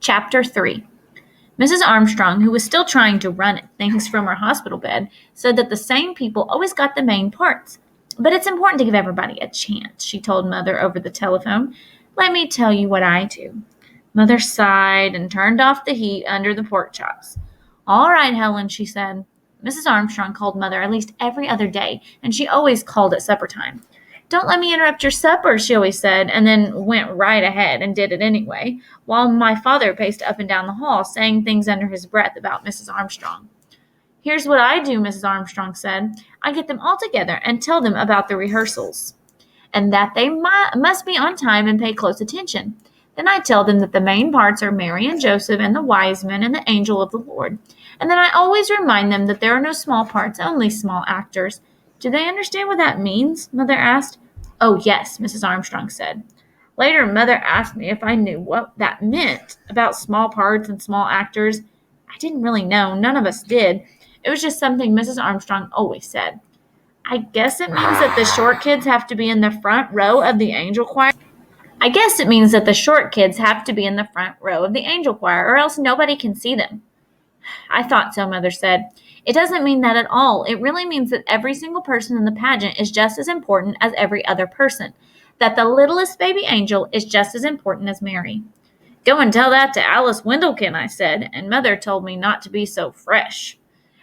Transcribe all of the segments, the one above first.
Chapter 3. Mrs. Armstrong, who was still trying to run things from her hospital bed, said that the same people always got the main parts. But it's important to give everybody a chance, she told Mother over the telephone. Let me tell you what I do. Mother sighed and turned off the heat under the pork chops. All right, Helen, she said. Mrs. Armstrong called Mother at least every other day, and she always called at supper time. Don't let me interrupt your supper, she always said, and then went right ahead and did it anyway, while my father paced up and down the hall, saying things under his breath about Mrs. Armstrong. Here's what I do, Mrs. Armstrong said. I get them all together and tell them about the rehearsals, and that they must be on time and pay close attention. Then I tell them that the main parts are Mary and Joseph and the wise men and the angel of the Lord. And then I always remind them that there are no small parts, only small actors. Do they understand what that means? Mother asked. Oh, yes, Mrs. Armstrong said. Later, Mother asked me if I knew what that meant about small parts and small actors. I didn't really know. None of us did. It was just something Mrs. Armstrong always said. I guess it means that the short kids have to be in the front row of the angel choir. I guess it means that the short kids have to be in the front row of the angel choir, or else nobody can see them. I thought so, Mother said. It doesn't mean that at all. It really means that every single person in the pageant is just as important as every other person. That the littlest baby angel is just as important as Mary. Go and tell that to Alice Windlekin, I said, and Mother told me not to be so fresh.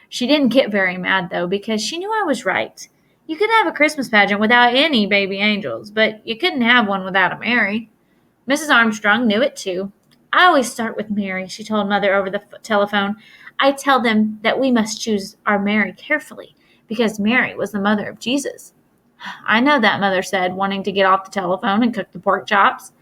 She didn't get very mad, though, because she knew I was right. You could have a Christmas pageant without any baby angels, but you couldn't have one without a Mary. Mrs. Armstrong knew it, too. I always start with Mary, she told Mother over the telephone. I tell them that we must choose our Mary carefully, because Mary was the mother of Jesus. I know that, Mother said, wanting to get off the telephone and cook the pork chops.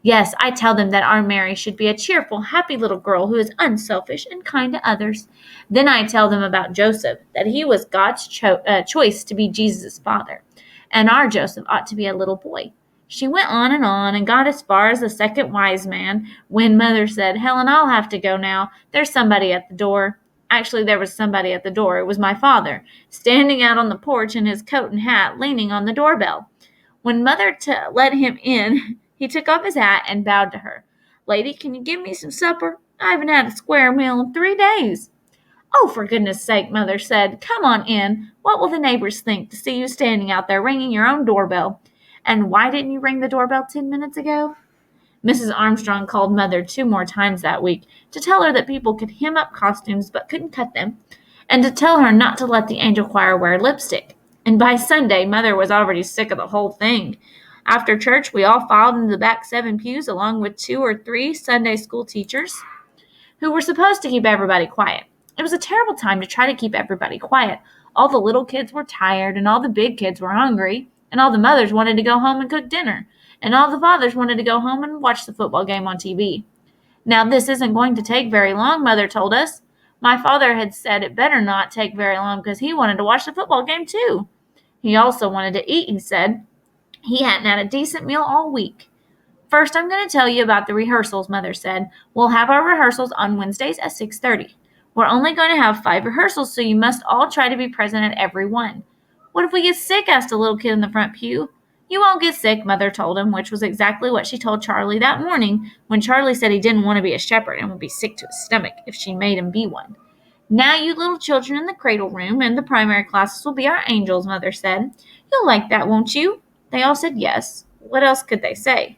Yes, I tell them that our Mary should be a cheerful, happy little girl who is unselfish and kind to others. Then I tell them about Joseph, that he was God's choice to be Jesus' father, and our Joseph ought to be a little boy. She went on and got as far as the second wise man when Mother said, Helen, I'll have to go now. There's somebody at the door. Actually, there was somebody at the door. It was my father, standing out on the porch in his coat and hat, leaning on the doorbell. When Mother let him in, he took off his hat and bowed to her. Lady, can you give me some supper? I haven't had a square meal in 3 days. Oh, for goodness sake, Mother said. Come on in. What will the neighbors think to see you standing out there ringing your own doorbell? And why didn't you ring the doorbell 10 minutes ago? Mrs. Armstrong called Mother 2 more times that week to tell her that people could hem up costumes but couldn't cut them, and to tell her not to let the angel choir wear lipstick. And by Sunday, Mother was already sick of the whole thing. After church, we all filed into the back 7 pews along with 2 or 3 Sunday school teachers who were supposed to keep everybody quiet. It was a terrible time to try to keep everybody quiet. All the little kids were tired, and all the big kids were hungry, and all the mothers wanted to go home and cook dinner, and all the fathers wanted to go home and watch the football game on TV. Now, this isn't going to take very long, Mother told us. My father had said it better not take very long because he wanted to watch the football game too. He also wanted to eat, he said. He hadn't had a decent meal all week. First, I'm going to tell you about the rehearsals, Mother said. We'll have our rehearsals on Wednesdays at 6:30. We're only going to have 5 rehearsals, so you must all try to be present at every one. What if we get sick? Asked a little kid in the front pew. You won't get sick, Mother told him, which was exactly what she told Charlie that morning when Charlie said he didn't want to be a shepherd and would be sick to his stomach if she made him be one. Now you little children in the cradle room and the primary classes will be our angels, Mother said. You'll like that, won't you? They all said yes. What else could they say?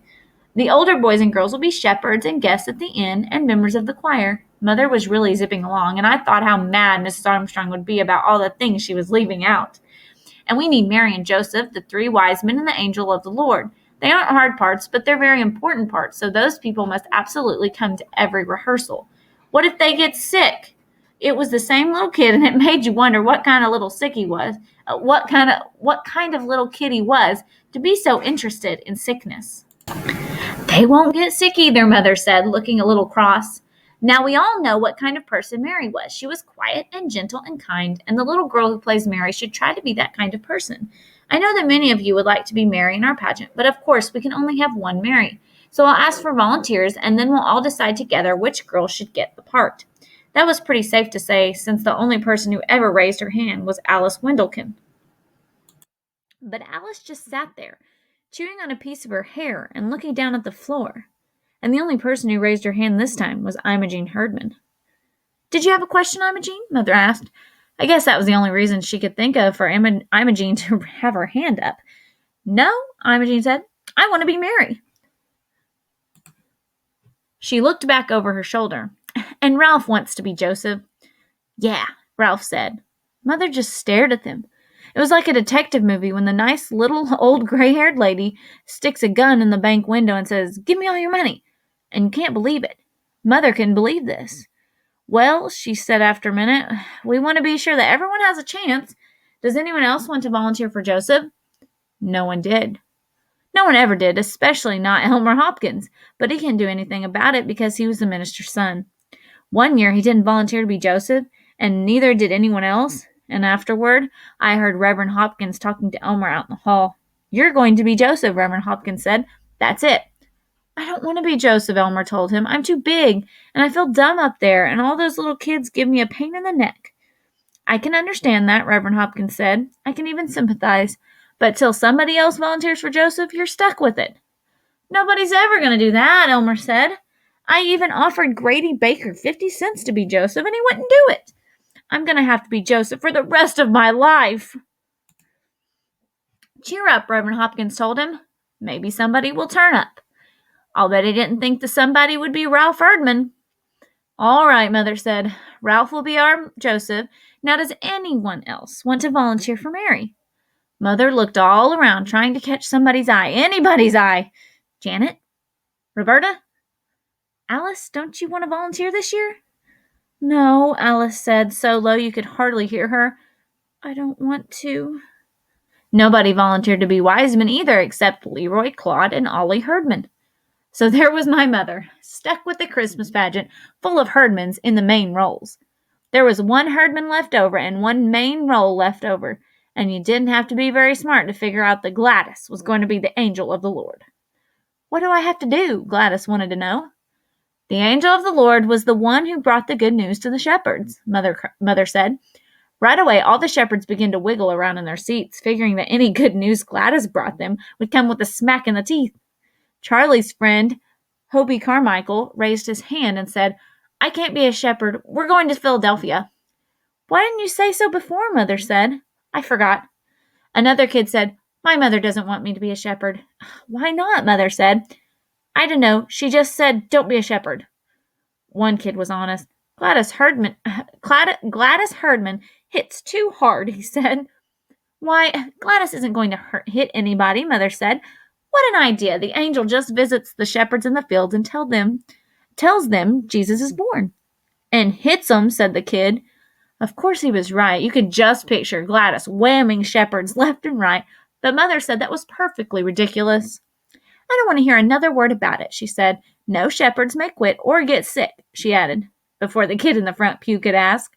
The older boys and girls will be shepherds and guests at the inn and members of the choir. Mother was really zipping along, and I thought how mad Mrs. Armstrong would be about all the things she was leaving out. And we need Mary and Joseph, the 3 wise men, and the angel of the Lord. They aren't hard parts, but they're very important parts, so those people must absolutely come to every rehearsal. What if they get sick? It was the same little kid, and it made you wonder what kind of little sick he was, what kind of little kid he was to be so interested in sickness. They won't get sick either, Mother said, looking a little cross. Now we all know what kind of person Mary was. She was quiet and gentle and kind, and the little girl who plays Mary should try to be that kind of person. I know that many of you would like to be Mary in our pageant, but of course we can only have one Mary. So I'll ask for volunteers, and then we'll all decide together which girl should get the part. That was pretty safe to say, since the only person who ever raised her hand was Alice Windlekin. But Alice just sat there, chewing on a piece of her hair and looking down at the floor. and the only person who raised her hand this time was Imogene Herdman. "Did you have a question, Imogene?" Mother asked. I guess that was the only reason she could think of for Imogene to have her hand up. "No," Imogene said. "I want to be Mary." She looked back over her shoulder. "And Ralph wants to be Joseph." "Yeah," Ralph said. Mother just stared at them. It was like a detective movie when the nice little old gray-haired lady sticks a gun in the bank window and says, "Give me all your money." And you can't believe it. Mother couldn't believe this. "Well," she said after a minute, "we want to be sure that everyone has a chance. Does anyone else want to volunteer for Joseph?" No one did. No one ever did, especially not Elmer Hopkins, but he couldn't do anything about it because he was the minister's son. One year he didn't volunteer to be Joseph, and neither did anyone else, and afterward I heard Reverend Hopkins talking to Elmer out in the hall. "You're going to be Joseph," Reverend Hopkins said. "That's it." "I don't want to be Joseph," Elmer told him. "I'm too big, and I feel dumb up there, and all those little kids give me a pain in the neck." "I can understand that," Reverend Hopkins said. "I can even sympathize. But till somebody else volunteers for Joseph, you're stuck with it." "Nobody's ever going to do that," Elmer said. "I even offered Grady Baker 50 cents to be Joseph, and he wouldn't do it. I'm going to have to be Joseph for the rest of my life." "Cheer up," Reverend Hopkins told him. "Maybe somebody will turn up. I'll bet he didn't think the somebody would be Ralph Erdman." "All right," Mother said. "Ralph will be our Joseph. Now does anyone else want to volunteer for Mary?" Mother looked all around, trying to catch somebody's eye, anybody's eye. "Janet? Roberta? Alice, don't you want to volunteer this year?" "No," Alice said, so low you could hardly hear her. "I don't want to." Nobody volunteered to be Wiseman either, except Leroy, Claude, and Ollie Herdman. So there was my mother, stuck with the Christmas pageant, full of Herdmans in the main roles. There was one Herdman left over and one main role left over, and you didn't have to be very smart to figure out that Gladys was going to be the angel of the Lord. "What do I have to do?" Gladys wanted to know. "The angel of the Lord was the one who brought the good news to the shepherds," Mother said. Right away, all the shepherds began to wiggle around in their seats, figuring that any good news Gladys brought them would come with a smack in the teeth. Charlie's friend, Hobie Carmichael, raised his hand and said, "I can't be a shepherd. We're going to Philadelphia." "Why didn't you say so before?" Mother said. "I forgot." Another kid said, "My mother doesn't want me to be a shepherd." "Why not?" Mother said. "I don't know. She just said, 'Don't be a shepherd.'" One kid was honest. Gladys Herdman hits too hard," he said. "Why, Gladys isn't going to hit anybody," Mother said. "What an idea. The angel just visits the shepherds in the fields and tells them Jesus is born." "And hits them," said the kid. Of course he was right. You could just picture Gladys whamming shepherds left and right, but Mother said that was perfectly ridiculous. "I don't want to hear another word about it," she said. "No shepherds may quit or get sick," she added, before the kid in the front pew could ask.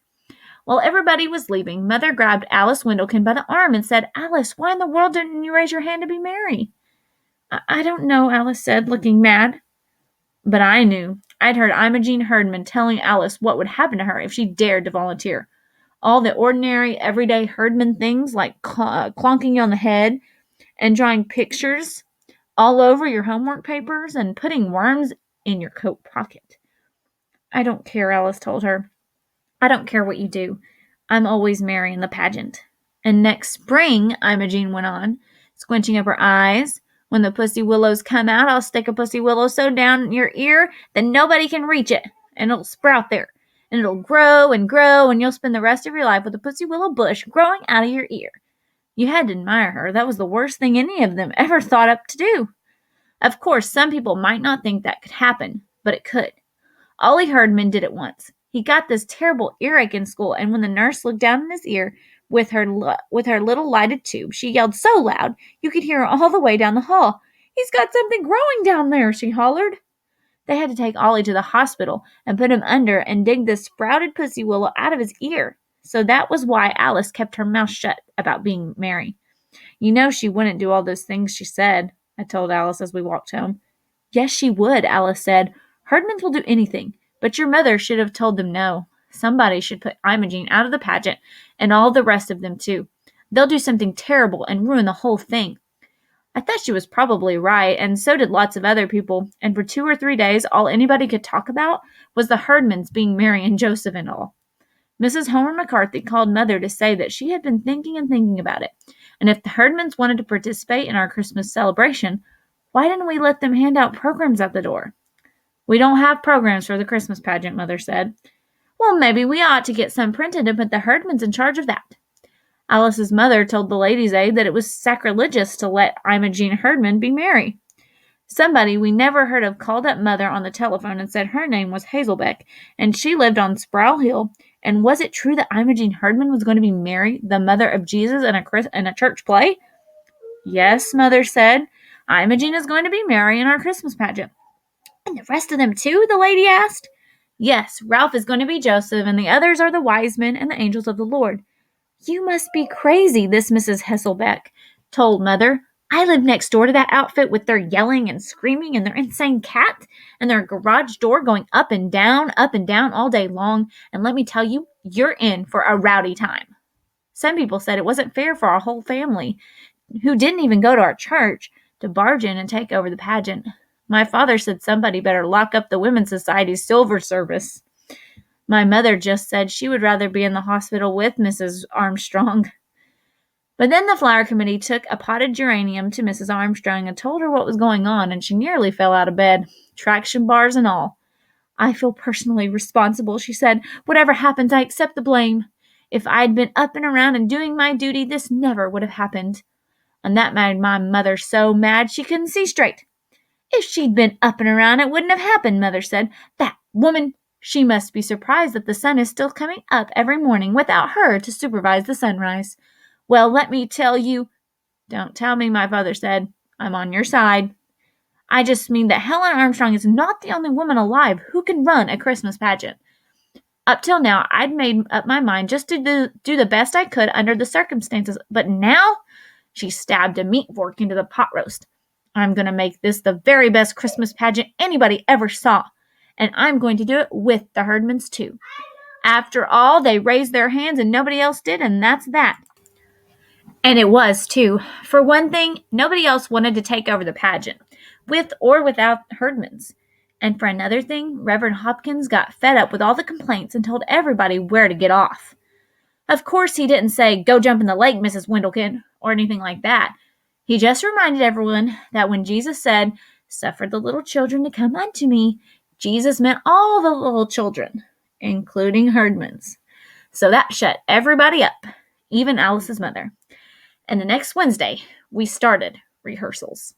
While everybody was leaving, Mother grabbed Alice Windlekin by the arm and said, "Alice, why in the world didn't you raise your hand to be Mary?" I don't know," Alice said, looking mad. But I knew. I'd heard Imogene Herdman telling Alice what would happen to her if she dared to volunteer. All the ordinary, everyday Herdman things like clonking you on the head and drawing pictures all over your homework papers and putting worms in your coat pocket. "I don't care," Alice told her. "I don't care what you do. I'm always Mary in the pageant." "And next spring," Imogene went on, squinching up her eyes, "when the pussy willows come out, I'll stick a pussy willow so down your ear that nobody can reach it, and it'll sprout there, and it'll grow, and you'll spend the rest of your life with a pussy willow bush growing out of your ear." You had to admire her. That was the worst thing any of them ever thought up to do. Of course, some people might not think that could happen, but it could. Ollie Herdman did it once. He got this terrible earache in school, and when the nurse looked down in his ear with her little lighted tube, she yelled so loud you could hear her all the way down the hall. "He's got something growing down there," she hollered. They had to take Ollie to the hospital and put him under and dig the sprouted pussy willow out of his ear. So that was why Alice kept her mouth shut about being Mary. "You know she wouldn't do all those things she said," I told Alice as we walked home. "Yes, she would," Alice said. "Herdmans will do anything, but your mother should have told them no. Somebody should put Imogene out of the pageant, and all the rest of them too. They'll do something terrible and ruin the whole thing." I thought she was probably right, and so did lots of other people, and for 2 or 3 days all anybody could talk about was the Herdmans being Mary and Joseph and all. Mrs. Homer McCarthy called Mother to say that she had been thinking and thinking about it, and if the Herdmans wanted to participate in our Christmas celebration, why didn't we let them hand out programs at the door? We don't have programs for the Christmas pageant, Mother said. Well, maybe we ought to get some printed and put the Herdmans in charge of that. Alice's mother told the Ladies' Aid that it was sacrilegious to let Imogene Herdman be Mary. Somebody we never heard of called up Mother on the telephone and said her name was Hazelbeck, and she lived on Sproul Hill. And was it true that Imogene Herdman was going to be Mary, the mother of Jesus, in a church play? Yes, Mother said. Imogene is going to be Mary in our Christmas pageant. And the rest of them too? The lady asked. Yes, Ralph is going to be Joseph, and the others are the wise men and the angels of the Lord. You must be crazy, this Mrs. Hesselbeck told Mother. I live next door to that outfit with their yelling and screaming and their insane cat and their garage door going up and down all day long. And let me tell you, you're in for a rowdy time. Some people said it wasn't fair for our whole family, who didn't even go to our church, to barge in and take over the pageant. My father said somebody better lock up the Women's Society's silver service. My mother just said she would rather be in the hospital with Mrs. Armstrong. But then the flower committee took a potted geranium to Mrs. Armstrong and told her what was going on, and she nearly fell out of bed, traction bars and all. I feel personally responsible, she said. Whatever happens, I accept the blame. If I'd been up and around and doing my duty, this never would have happened. And that made my mother so mad she couldn't see straight. If she'd been up and around, it wouldn't have happened, Mother said. That woman! She must be surprised that the sun is still coming up every morning without her to supervise the sunrise. Well, let me tell you. Don't tell me, my father said. I'm on your side. I just mean that Helen Armstrong is not the only woman alive who can run a Christmas pageant. Up till now, I'd made up my mind just to do the best I could under the circumstances, but now she stabbed a meat fork into the pot roast. I'm going to make this the very best Christmas pageant anybody ever saw, and I'm going to do it with the Herdmans too. After all, they raised their hands and nobody else did, and that's that. And it was, too. For one thing, nobody else wanted to take over the pageant, with or without Herdmans. And for another thing, Reverend Hopkins got fed up with all the complaints and told everybody where to get off. Of course, he didn't say, go jump in the lake, Mrs. Windlekin, or anything like that. He just reminded everyone that when Jesus said, suffer the little children to come unto me, Jesus meant all the little children, including Herdmans. So that shut everybody up, even Alice's mother. And the next Wednesday, we started rehearsals.